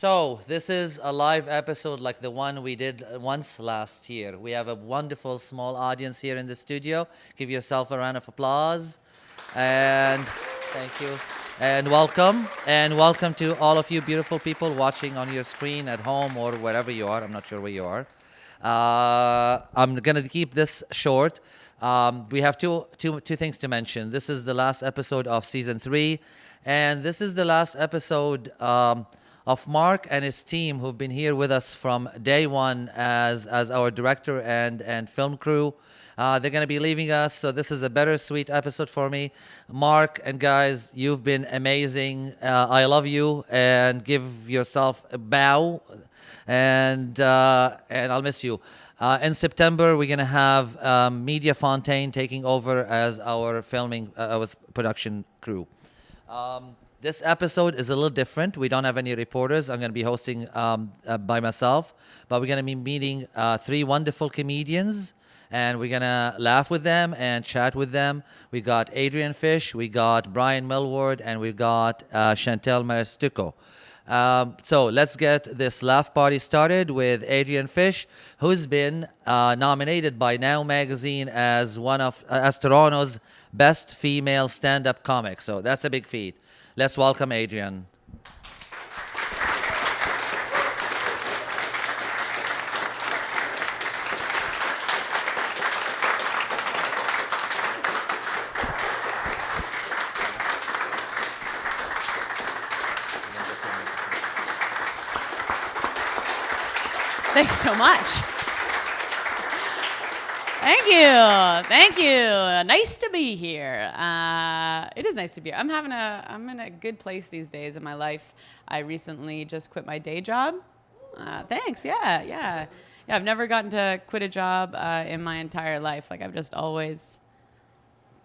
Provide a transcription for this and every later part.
So this is a live episode like the one we did once last year. We have a wonderful small audience here in the studio. Give yourself a round of applause. And thank you. And welcome to all of you beautiful people watching on your screen at home or wherever you are. I'm not sure where you are. I'm going to keep this short. We have two things to mention. This is the last episode of season 3, and this is the last episode of Mark and his team who've been here with us from day one as our director and film crew. They're going to be leaving us, so this is a bittersweet episode for me. Mark and guys, you've been amazing. I love you, and give yourself a bow, and I'll miss you. In September, we're going to have Media Fontaine taking over as our production crew. This episode is a little different. We don't have any reporters. I'm going to be hosting by myself, but we're going to be meeting 3 wonderful comedians, and we're going to laugh with them and chat with them. We got Adrienne Fish, we got Brian Millward, and we got Chantel Marostica. So let's get this laugh party started with Adrienne Fish, who's been nominated by Now Magazine as one of Toronto's best female stand-up comics. So that's a big feat. Let's welcome Adrienne. Thanks so much. Thank you. Nice to be here. It is nice to be here. I'm in a good place these days in my life. I recently just quit my day job. Thanks. Yeah. I've never gotten to quit a job in my entire life. Like I've just always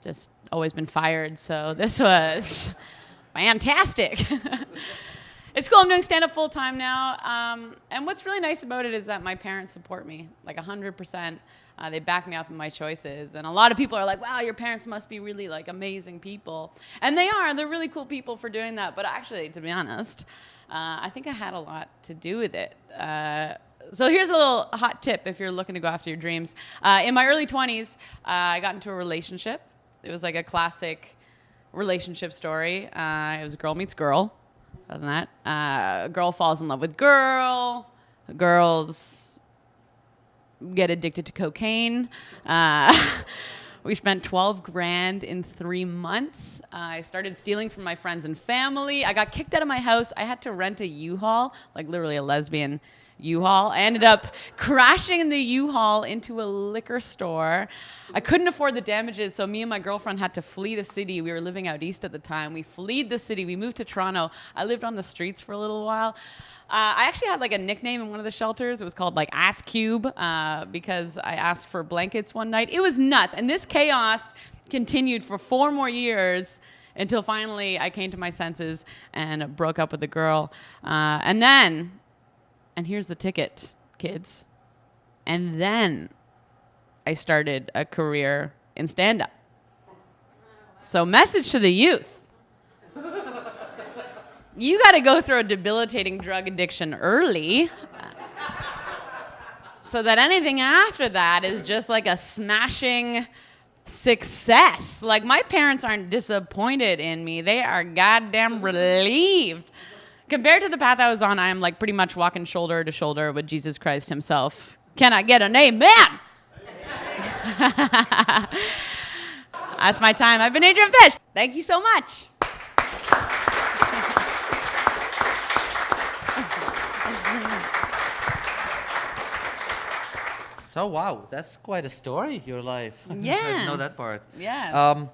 been fired. So this was fantastic. It's cool. I'm doing stand-up full-time now. And what's really nice about it is that my parents support me, like 100%. They back me up in my choices. And a lot of people are like, wow, your parents must be really, like, amazing people. And they are. They're really cool people for doing that. But actually, to be honest, I think I had a lot to do with it. So here's a little hot tip if you're looking to go after your dreams. In my early 20s, I got into a relationship. It was like a classic relationship story. It was girl meets girl. Other than that, a girl falls in love with girl. Girls get addicted to cocaine. We spent $12,000 in 3 months. I started stealing from my friends and family. I got kicked out of my house. I had to rent a U-Haul, like literally a lesbian U-Haul. I ended up crashing in the U-Haul into a liquor store. I couldn't afford the damages, so me and my girlfriend had to flee the city. We were living out east at the time. We fled the city. We moved to Toronto. I lived on the streets for a little while. I actually had like a nickname in one of the shelters. It was called like Ass Cube because I asked for blankets one night. It was nuts. And this chaos continued for 4 more years until finally I came to my senses and broke up with a girl. And here's the ticket, kids. And then I started a career in stand-up. So message to the youth. You got to go through a debilitating drug addiction early so that anything after that is just like a smashing success. Like my parents aren't disappointed in me. They are goddamn relieved. Compared to the path I was on, I am like pretty much walking shoulder to shoulder with Jesus Christ himself. Can I get an amen? That's my time. I've been Adrienne Fish. Thank you so much. So wow, that's quite a story, your life. Yeah. I didn't know that part. Yeah.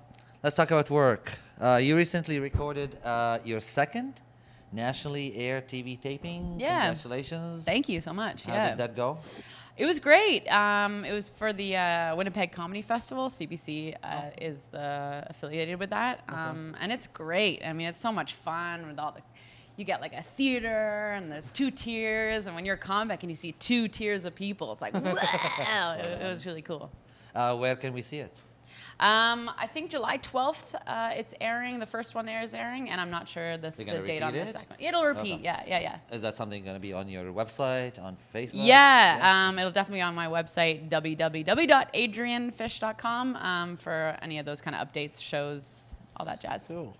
Let's talk about work. You recently recorded your second nationally aired TV taping. Yeah. Congratulations. Thank you so much. How did that go? It was great. It was for the Winnipeg Comedy Festival. CBC is affiliated with that. And it's great. I mean, it's so much fun with all you get like a theater and there's 2 tiers. And when you're a comic and you see 2 tiers of people, it's like, wow. It was really cool. Where can we see it? I think July 12th, it's airing. The first one there is airing, and I'm not sure the date on the second one. It'll repeat, yeah. Is that something going to be on your website, on Facebook? Yeah, it'll definitely be on my website, www.adriennefish.com, for any of those kind of updates, shows, all that jazz. Cool.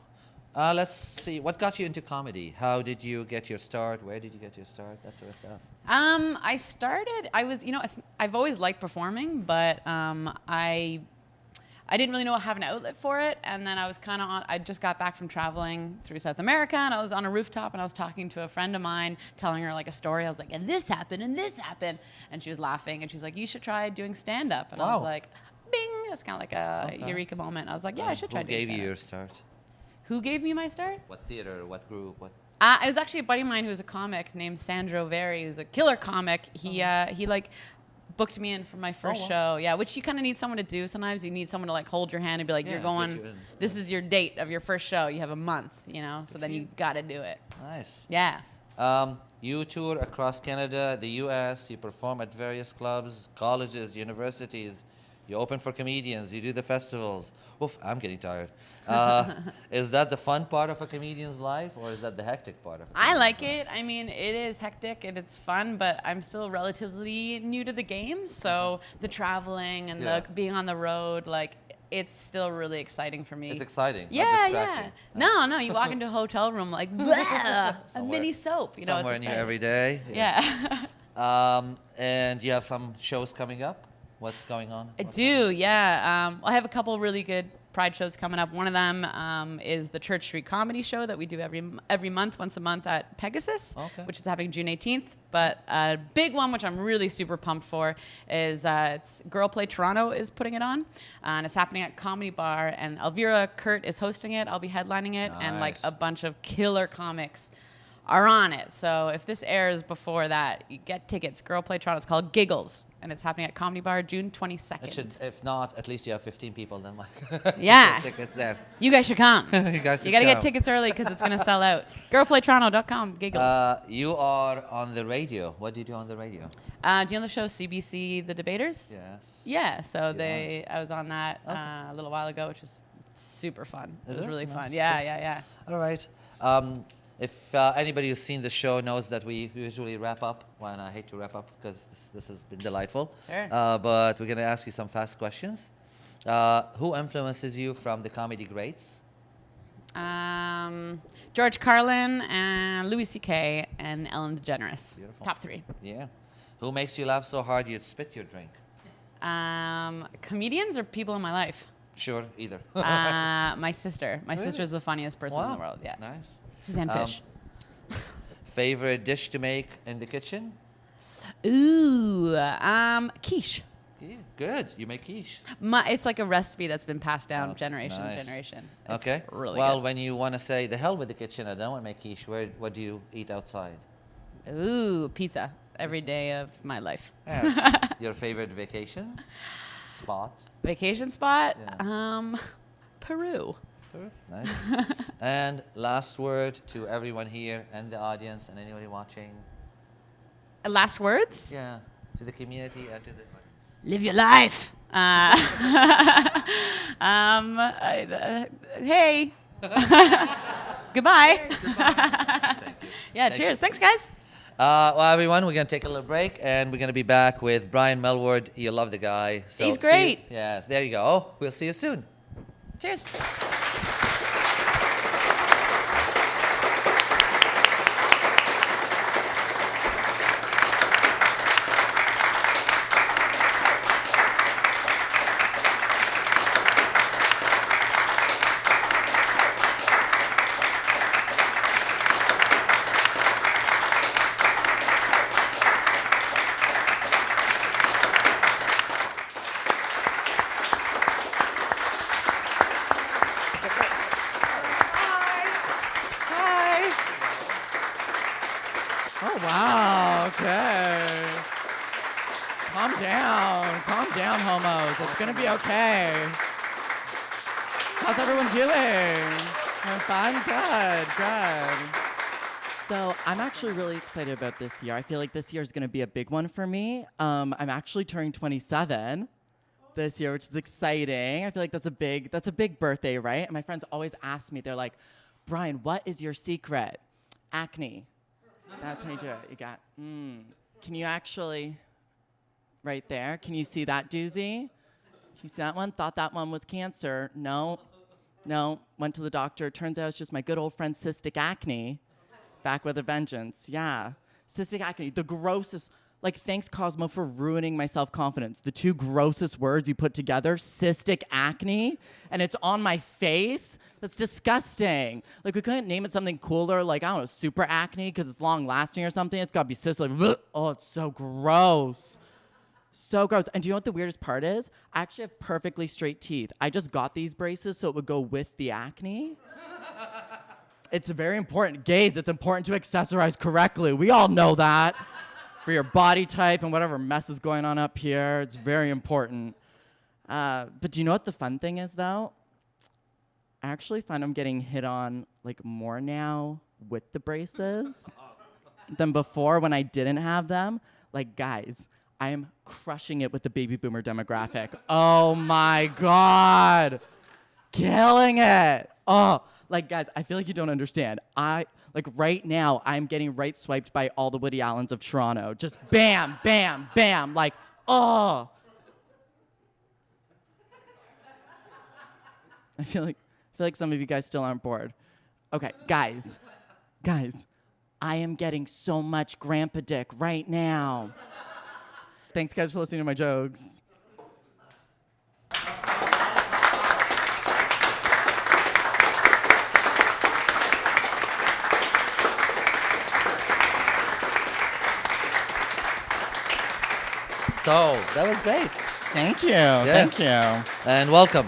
Let's see. What got you into comedy? How did you get your start? Where did you get your start? That sort of stuff. I've always liked performing, but I didn't really have an outlet for it. And then I was I just got back from traveling through South America, and I was on a rooftop, and I was talking to a friend of mine, telling her like a story. I was like, and this happened, and this happened. And she was laughing, and she's like, you should try doing stand-up. And I was like, bing. It was kind of like a eureka moment. I was like, yeah, I should try doing stand-up. Who gave you your start? Who gave me my start? What theater? What group? What? It was actually a buddy of mine who's a comic named Sandro Veri, who's a killer comic. He like booked me in for my first show. Yeah, which you kind of need someone to do. Sometimes you need someone to like hold your hand and be like, you're going, this is your date of your first show. You have a month, so then you got to do it. Nice. Yeah. You tour across Canada, the U.S., you perform at various clubs, colleges, universities. You open for comedians, you do the festivals. Oof, I'm getting tired. Is that the fun part of a comedian's life, or is that the hectic part of it? I like it. I mean, it is hectic and it's fun, but I'm still relatively new to the game. So the traveling and the being on the road, like, it's still really exciting for me. It's exciting. Yeah. No, you walk into a hotel room like, a mini soap. Somewhere it's new every day. Yeah. And you have some shows coming up? What's going on? I do, yeah. I have a couple really good Pride shows coming up. One of them is the Church Street Comedy Show that we do every month, once a month at Pegasus, which is happening June 18th. But a big one, which I'm really super pumped for, is it's Girl Play Toronto is putting it on, and it's happening at Comedy Bar. And Elvira Kurt is hosting it. I'll be headlining it, and like a bunch of killer comics are on it. So if this airs before that, you get tickets. Girl Play Toronto. It's called Giggles, and it's happening at Comedy Bar June 22nd. If not, at least you have 15 people then. Yeah. Tickets there. You guys should come. You got to get tickets early because it's going to sell out. Girlplaytoronto.com. Giggles. You are on the radio. What do you do on the radio? Do you know the show CBC The Debaters? Yes. Yeah. So I was on that a little while ago, which is super fun. It was really fun. Yeah. All right. If anybody who's seen the show knows that we usually wrap up, and I hate to wrap up because this has been delightful. Sure. But we're going to ask you some fast questions. Who influences you from the comedy greats? George Carlin and Louis C.K. and Ellen DeGeneres. Beautiful. Top 3. Yeah. Who makes you laugh so hard you'd spit your drink? Comedians or people in my life? Sure, either. My sister. My sister's the funniest person in the world. Yeah. Nice. Suzanne Fish. Favorite dish to make in the kitchen? Ooh, quiche. Yeah, good. You make quiche. It's like a recipe that's been passed down generation to generation. It's really good. When you want to say, the hell with the kitchen, I don't want to make quiche, what do you eat outside? Ooh, pizza. Every day of my life. Yeah. Your favorite vacation spot? Vacation spot? Yeah. Peru. Nice. And last word to everyone here and the audience and anybody watching. Last words? Yeah, to the community and to the audience. Live your life. Hey. Goodbye. Thank you. Yeah, cheers. Thanks, guys. Well, everyone, we're going to take a little break, and we're going to be back with Brian Millward. You'll love the guy. So he's great. Yeah, there you go. We'll see you soon. Cheers. Homos. It's gonna be okay. How's everyone doing? Having fun? Good. So I'm actually really excited about this year. I feel like this year is gonna be a big one for me. I'm actually turning 27. this year, which is exciting. I feel like that's a big birthday, right? And my friends always ask me, they're like, Brian, what is your secret? Acne. That's how you do it. You got, can you actually, right there, can you see that doozy? Can you see that one? Thought that one was cancer. No, went to the doctor. Turns out it's just my good old friend cystic acne. Back with a vengeance, yeah. Cystic acne, the grossest, like thanks Cosmo for ruining my self-confidence. The two grossest words you put together, cystic acne, and it's on my face. That's disgusting. Like we couldn't name it something cooler, like I don't know, super acne, because it's long lasting or something. It's gotta be cystic, like, oh, it's so gross. So gross. And do you know what the weirdest part is? I actually have perfectly straight teeth. I just got these braces so it would go with the acne. It's very important. Gays, it's important to accessorize correctly. We all know that. For your body type and whatever mess is going on up here. It's very important. But do you know what the fun thing is, though? I actually find I'm getting hit on like more now with the braces than before when I didn't have them. Like, guys, I am crushing it with the baby boomer demographic. Oh, my God. Killing it. Oh, like, guys, I feel like you don't understand. Like right now, I'm getting right swiped by all the Woody Allens of Toronto. Just bam, bam, bam. Like, oh. I feel like some of you guys still aren't bored. Okay, guys, I am getting so much grandpa dick right now. Thanks, guys, for listening to my jokes. So that was great. Thank you. Thank you. And welcome.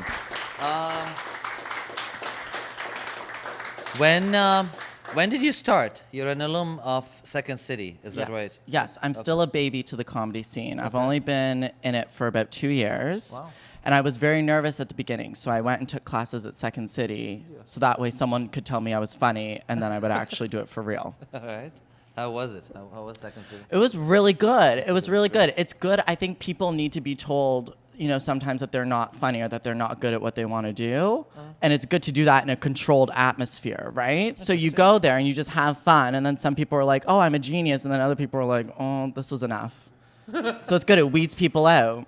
When did you start? You're an alum of Second City, is that right? Yes, I'm still a baby to the comedy scene. I've only been in it for about 2 years. Wow. And I was very nervous at the beginning, so I went and took classes at Second City, so that way someone could tell me I was funny, and then I would actually do it for real. All right. How was it? How was Second City? It was really good. It was really good. It's good. I think people need to be told, you know, sometimes that they're not funny or that they're not good at what they want to do. And it's good to do that in a controlled atmosphere, right? So you go there and you just have fun. And then some people are like, oh, I'm a genius. And then other people are like, oh, this was enough. So it's good. It weeds people out.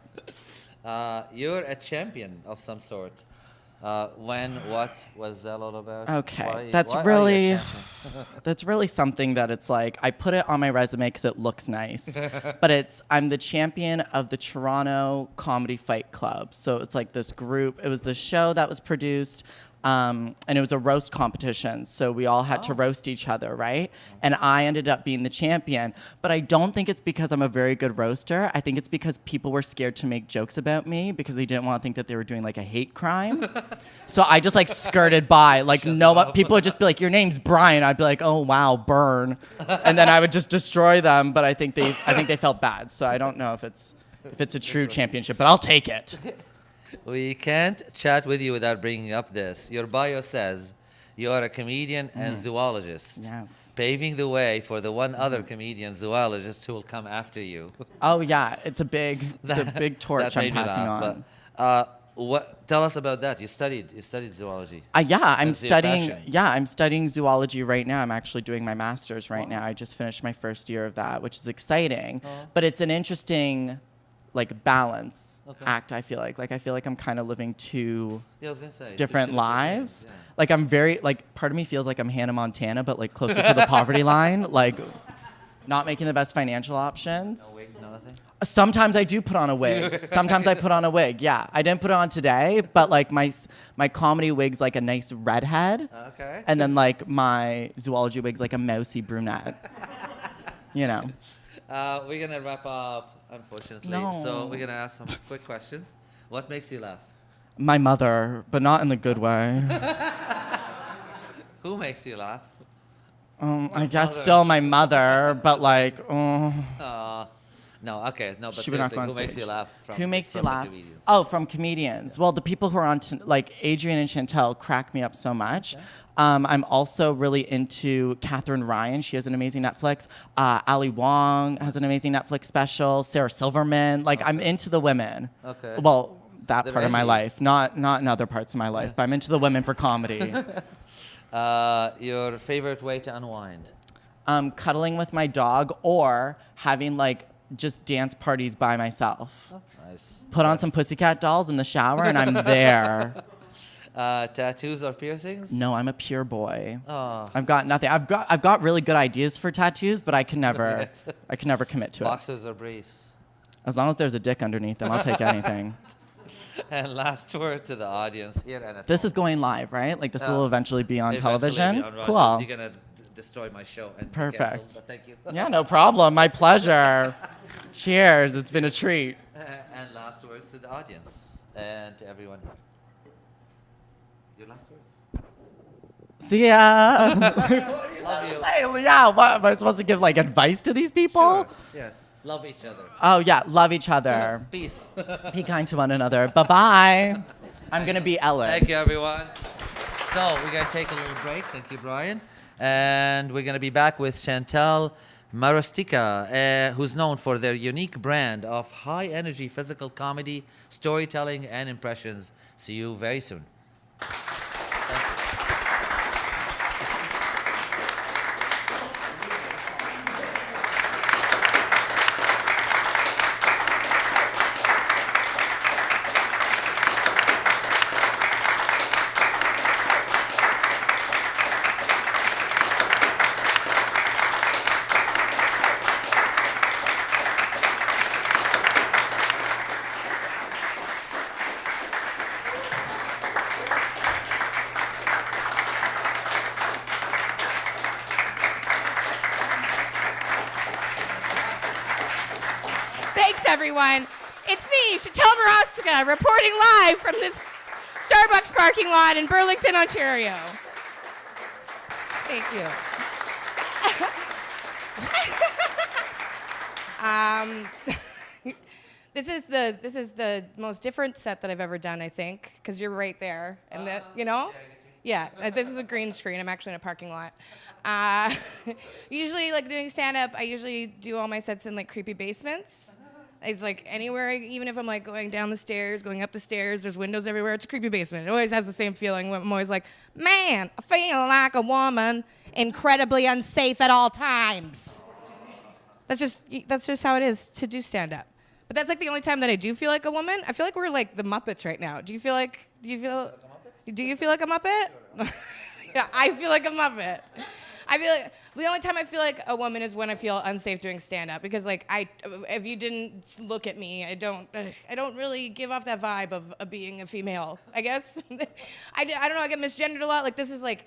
You're a champion of some sort. What was that all about? Okay, why that's really something that it's like, I put it on my resume because it looks nice, but I'm the champion of the Toronto Comedy Fight Club. So it's like this group, it was the show that was produced, and it was a roast competition. So we all had to roast each other, right? And I ended up being the champion. But I don't think it's because I'm a very good roaster. I think it's because people were scared to make jokes about me because they didn't want to think that they were doing like a hate crime. So I just like skirted by. Like people would just be like, your name's Brian. I'd be like, oh wow, burn. And then I would just destroy them. But I think they felt bad. So I don't know if it's a true championship, but I'll take it. We can't chat with you without bringing up this. Your bio says you are a comedian and zoologist, paving the way for the one other comedian zoologist who will come after you. Oh yeah, it's a big torch I'm passing on. But, tell us about that. You studied zoology. I'm studying zoology right now. I'm actually doing my master's right now. I just finished my first year of that, which is exciting. But it's an interesting balance act. I feel like I'm kind of living two different lives. I'm very part of me feels like I'm Hannah Montana, but closer to the poverty line, not making the best financial options. No wig, nothing. Sometimes I do put on a wig. Sometimes I put on a wig. Yeah, I didn't put it on today, but my comedy wig's a nice redhead. Okay. And then my zoology wig's a mousy brunette. You know. We're gonna wrap up. Unfortunately. No. So we're going to ask some quick questions. What makes you laugh? My mother, but not in the good way. Who makes you laugh? I guess still my mother, but no, okay. No, but she would not seriously, go on who makes stage. you laugh? Who makes you from the laugh? comedians? Oh, from comedians. Well, the people who are on, Adrienne and Chantel crack me up so much. Okay. I'm also really into Catherine Ryan. She has an amazing Netflix. Ali Wong has an amazing Netflix special. Sarah Silverman. I'm into the women. Okay. Well, that The part of my Reggie. life, not in other parts of my life. But I'm into the women for comedy. Your favorite way to unwind? Cuddling with my dog or having like just dance parties by myself. Oh, nice. Put on some Pussycat Dolls in the shower and I'm there. Tattoos or piercings? No, I'm a pure boy. Oh. I've got nothing. I've got really good ideas for tattoos, but I can never commit to it. Boxers or briefs? As long as there's a dick underneath them, I'll take anything. And last word to the audience here. And This is going live, right? Like this will eventually be on eventually television. be on Rogers. Cool. You're gonna destroy my show and be Perfect. canceled, but thank you. Yeah, no problem. My pleasure. Cheers. It's been a treat. And last words to the audience and to everyone. Your last words. See ya. Love you. Hey, yeah, what am I supposed to give like advice to these people? Sure. Yes. Love each other. Oh yeah, love each other. Peace. Be kind to one another. Bye-bye. I'm gonna be Ellen. Thank you, everyone. So we're gonna take a little break. Thank you, Brian. And we're gonna be back with Chantel Marostica, who's known for their unique brand of high-energy physical comedy, storytelling, and impressions. See you very soon. Thanks, everyone. It's me, Chantel Marostica, reporting live from this Starbucks parking lot in Burlington, Ontario. Thank you. This is the most different set that I've ever done, I think, because you're right there, and that Yeah, this is a green screen. I'm actually in a parking lot. Usually, like doing stand-up, I usually do all my sets in like creepy basements. It's like anywhere, even if I'm like going down the stairs, going up the stairs, there's windows everywhere. It's a creepy basement. It always has the same feeling. I'm always like, man, I feel like a woman, incredibly unsafe at all times. That's just how it is to do stand-up. But that's like the only time that I do feel like a woman. I feel like we're like the Muppets right now. Do you feel like a Muppet? Yeah, I feel like a Muppet. I feel like the only time I feel like a woman is when I feel unsafe doing stand-up, because like if you didn't look at me, I don't really give off that vibe of being a female, I guess. I don't know, I get misgendered a lot. Like this is like,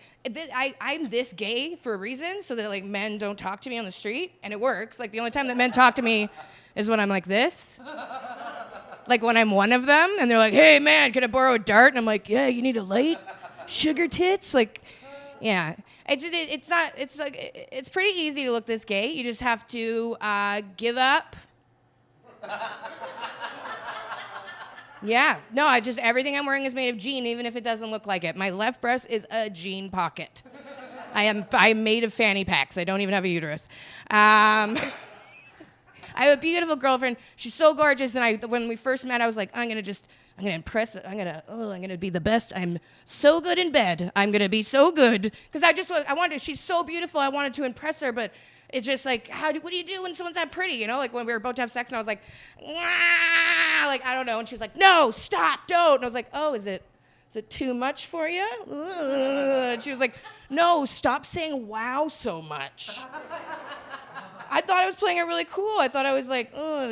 I'm this gay for a reason, so that like men don't talk to me on the street, and it works. Like the only time that men talk to me is when I'm like this. Like when I'm one of them, and they're like, hey man, can I borrow a dart? And I'm like, yeah, you need a light? Sugar tits? Like, yeah. It's pretty easy to look this gay. You just have to give up. Yeah, no, everything I'm wearing is made of jean, even if it doesn't look like it. My left breast is a jean pocket. I'm made of fanny packs. I don't even have a uterus. I have a beautiful girlfriend. She's so gorgeous, and when we first met, I was like, I'm gonna impress. I'm gonna be the best. I'm so good in bed. I'm gonna be so good, because I wanted. She's so beautiful. I wanted to impress her, but it's just like, what do you do when someone's that pretty? You know, like when we were about to have sex, and I was like, wah! Like I don't know, and she was like, no, stop, don't. And I was like, oh, is it too much for you? And she was like, no, stop saying wow so much. I thought I was playing it really cool. I thought I was like, I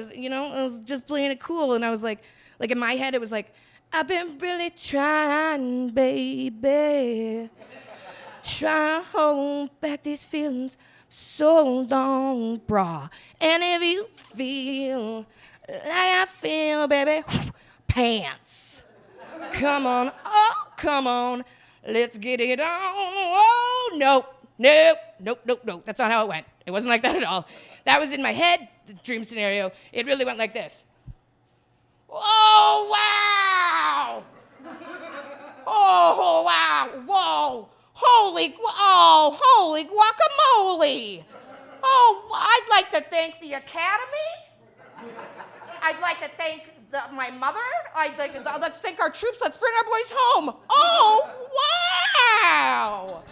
was just playing it cool. And I was like in my head, it was like, I've been really trying, baby. Trying to hold back these feelings so long, brah. And if you feel like I feel, baby, pants. Come on, oh, come on. Let's get it on. Oh, nope. That's not how it went. It wasn't like that at all. That was in my head, the dream scenario. It really went like this. Oh, wow! Oh, wow! Whoa! Holy guacamole! Oh, I'd like to thank the Academy. I'd like to thank my mother? Let's thank our troops. Let's bring our boys home. Oh, wow.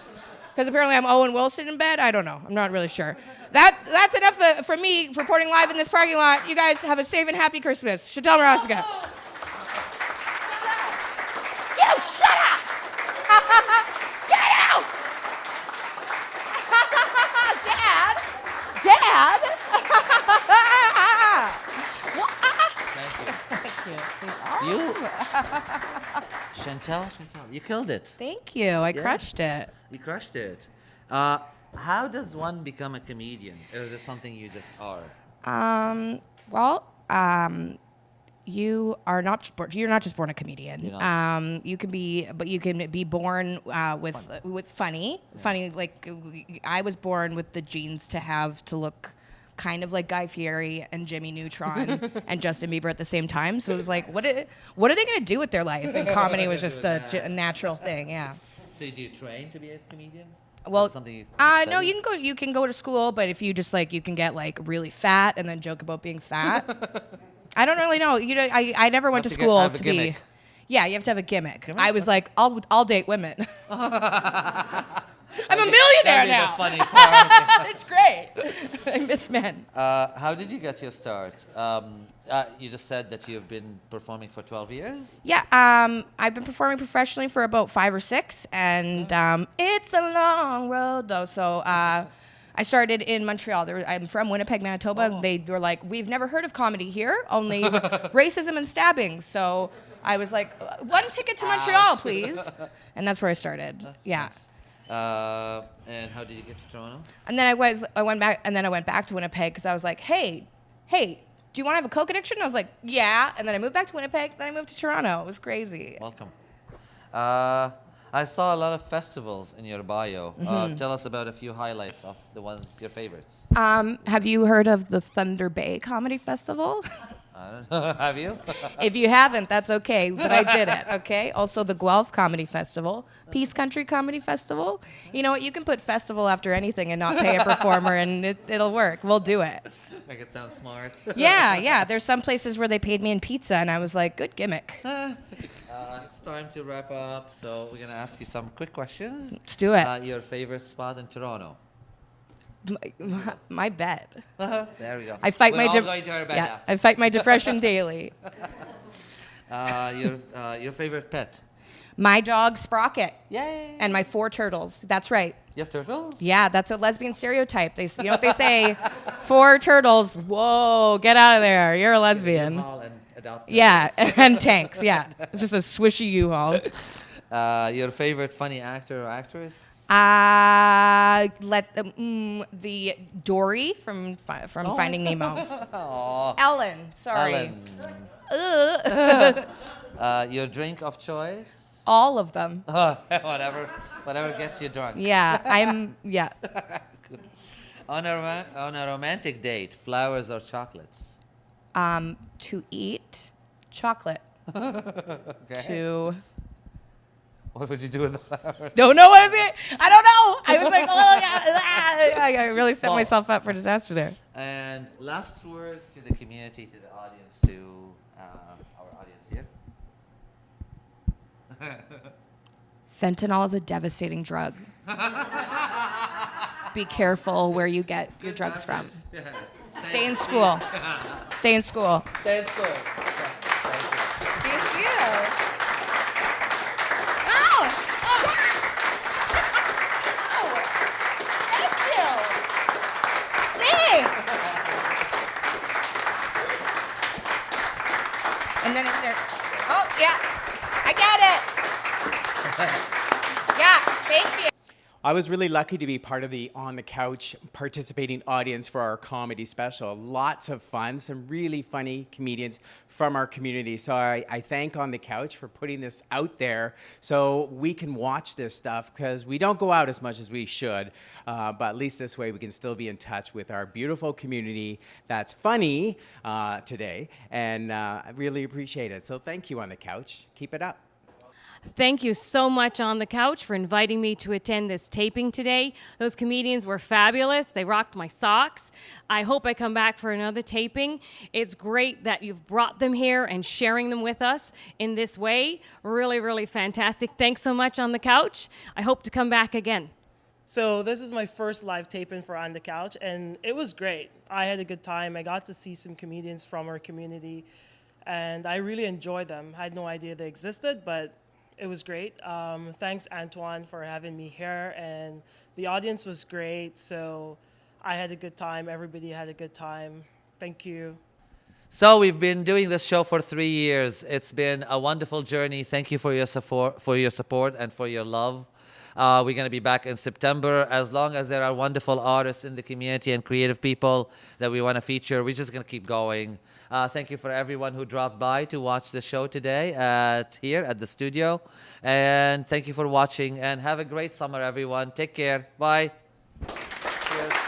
Because apparently I'm Owen Wilson in bed. I don't know. I'm not really sure. That's enough for me reporting live in this parking lot. You guys have a safe and happy Christmas. Chantel Marostica. You shut up! Get out! Dad? Thank you. You, Chantel, you killed it. Thank you. I crushed it. You crushed it. How does one become a comedian? Or is it something you just are? You are not. You're not just born a comedian. You can be born with funny. Yeah. Funny, like I was born with the genes to look kind of like Guy Fieri and Jimmy Neutron and Justin Bieber at the same time. So it was like, what are they gonna do with their life? And comedy was just a natural thing. Yeah. So do you train to be a comedian? Well, something no, you can go to school, but if you just you can get really fat and then joke about being fat. I don't really know. I never went to school to be. Yeah, you have to have a gimmick. I was like, I'll date women. I'm a millionaire now. The funny part. It's great. I miss men. How did you get your start? You just said that you've been performing for 12 years? Yeah, I've been performing professionally for about 5 or 6, and it's a long road, though. So I started in Montreal. I'm from Winnipeg, Manitoba. Oh. They were like, we've never heard of comedy here, only racism and stabbing. So I was like, 1 ticket to Montreal, please. And that's where I started. Yeah. And how did you get to Toronto? And then I went back to Winnipeg because I was like, hey, do you want to have a coke addiction? And I was like, yeah. And then I moved back to Winnipeg. Then I moved to Toronto. It was crazy. Welcome. I saw a lot of festivals in your bio. Tell us about a few highlights of your favorites. Have you heard of the Thunder Bay Comedy Festival? I don't know. Have you? If you haven't, that's okay, but I did it, okay? Also the Guelph Comedy Festival, Peace Country Comedy Festival. You know what? You can put festival after anything and not pay a performer, and it'll work. We'll do it. Make it sound smart. Yeah. There's some places where they paid me in pizza, and I was like, good gimmick. It's time to wrap up, so we're going to ask you some quick questions. Let's do it. Your favorite spot in Toronto? My bed. There we go. I fight We're all going to our bed after. I fight my depression daily. Your favorite pet? My dog Sprocket. Yay! And my 4 turtles. That's right. You have turtles? Yeah, that's a lesbian stereotype. You know what they say? 4 turtles. Whoa, get out of there. You're a lesbian. U-Haul and adopt yeah, and tanks. Yeah, it's just a swishy U-Haul. Your favorite funny actor or actress? The Dory from Finding Nemo. Aww. Ellen. Sorry. Ellen. Your drink of choice? All of them. Whatever gets you drunk. Yeah, yeah. On a romantic date, flowers or chocolates? To eat chocolate. Okay. What would you do with the flowers? Don't know what I was saying. I don't know. I was like, oh, yeah. I really set myself up for disaster there. And last words to the community, to the audience, to our audience here. Fentanyl is a devastating drug. Be careful where you get your drugs from. Yeah. Stay in school. Stay in school. Stay in school. Thank you. And then it's there. Oh, yeah. I get it. Yeah, thank you. I was really lucky to be part of the On the Couch participating audience for our comedy special. Lots of fun, some really funny comedians from our community. So I thank On the Couch for putting this out there so we can watch this stuff, because we don't go out as much as we should. But at least this way we can still be in touch with our beautiful community that's funny today. And I really appreciate it. So thank you, On the Couch. Keep it up. Thank you so much On the Couch for inviting me to attend this taping today. Those comedians were fabulous. They rocked my socks. I hope I come back for another taping. It's great that you've brought them here and sharing them with us in this way. Really, really fantastic. Thanks so much On the Couch. I hope to come back again. So this is my first live taping for On the Couch, and it was great. I had a good time. I got to see some comedians from our community, and I really enjoyed them. I had no idea they existed, but it was great. Thanks, Antoine, for having me here, and the audience was great, so I had a good time. Everybody had a good time. Thank you. So we've been doing this show for 3 years. It's been a wonderful journey. Thank you for your support and for your love. We're going to be back in September. As long as there are wonderful artists in the community and creative people that we want to feature, we're just going to keep going. Thank you for everyone who dropped by to watch the show today here at the studio. And thank you for watching. And have a great summer, everyone. Take care. Bye. Cheers.